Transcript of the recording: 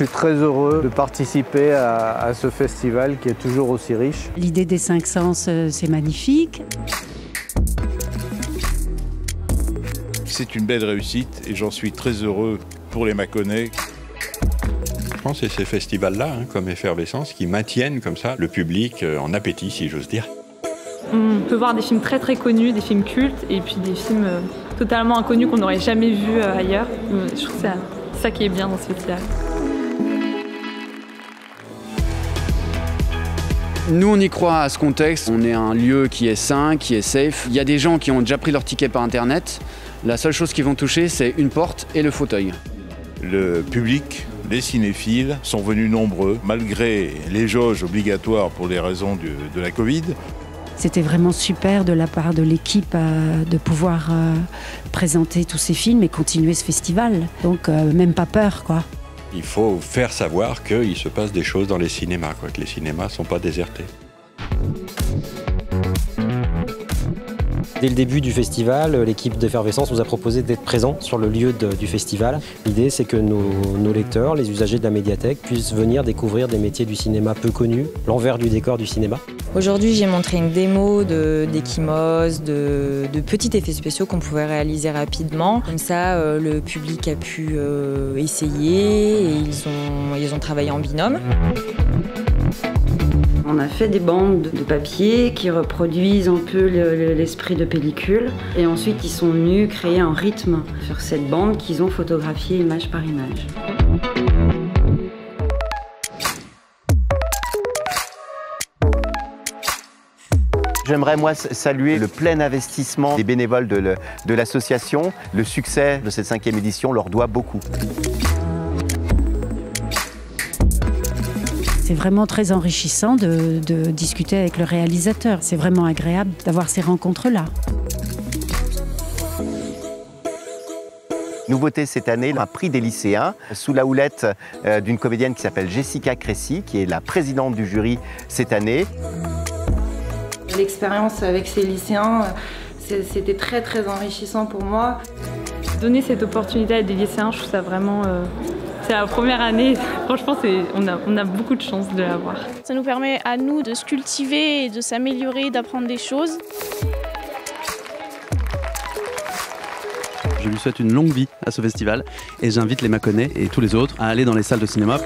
suis très heureux de participer à ce festival qui est toujours aussi riche. L'idée des 5 sens, c'est magnifique. C'est une belle réussite et j'en suis très heureux pour les Mâconnais. Je pense que c'est ces festivals-là, comme Effervescence, qui maintiennent comme ça le public en appétit, si j'ose dire. On peut voir des films très très connus, des films cultes, et puis des films totalement inconnus qu'on n'aurait jamais vus ailleurs. Je trouve que c'est ça qui est bien dans ce festival. Nous, on y croit à ce contexte. On est un lieu qui est sain, qui est safe. Il y a des gens qui ont déjà pris leur ticket par Internet. La seule chose qu'ils vont toucher, c'est une porte et le fauteuil. Le public, les cinéphiles sont venus nombreux, malgré les jauges obligatoires pour les raisons de la Covid. C'était vraiment super de la part de l'équipe de pouvoir présenter tous ces films et continuer ce festival. Donc même pas peur, quoi. Il faut faire savoir qu'il se passe des choses dans les cinémas, que les cinémas ne sont pas désertés. Dès le début du festival, l'équipe d'Effervescence nous a proposé d'être présents sur le lieu du festival. L'idée, c'est que nos lecteurs, les usagers de la médiathèque, puissent venir découvrir des métiers du cinéma peu connus, l'envers du décor du cinéma. Aujourd'hui, j'ai montré une démo d'échymoses, de petits effets spéciaux qu'on pouvait réaliser rapidement. Comme ça, le public a pu essayer et ils ont travaillé en binôme. On a fait des bandes de papier qui reproduisent un peu l'esprit de pellicule. Et ensuite, ils sont venus créer un rythme sur cette bande qu'ils ont photographié image par image. J'aimerais moi saluer le plein investissement des bénévoles de l'association. Le succès de cette 5e édition leur doit beaucoup. C'est vraiment très enrichissant de discuter avec le réalisateur. C'est vraiment agréable d'avoir ces rencontres-là. Nouveauté cette année, un prix des lycéens sous la houlette d'une comédienne qui s'appelle Jessica Crécy, qui est la présidente du jury cette année. L'expérience avec ces lycéens, c'était très très enrichissant pour moi. Donner cette opportunité à des lycéens, je trouve ça vraiment... C'est la première année, franchement on a beaucoup de chance de l'avoir. Ça nous permet à nous de se cultiver, de s'améliorer, d'apprendre des choses. Je lui souhaite une longue vie à ce festival et j'invite les Mâconnais et tous les autres à aller dans les salles de cinéma.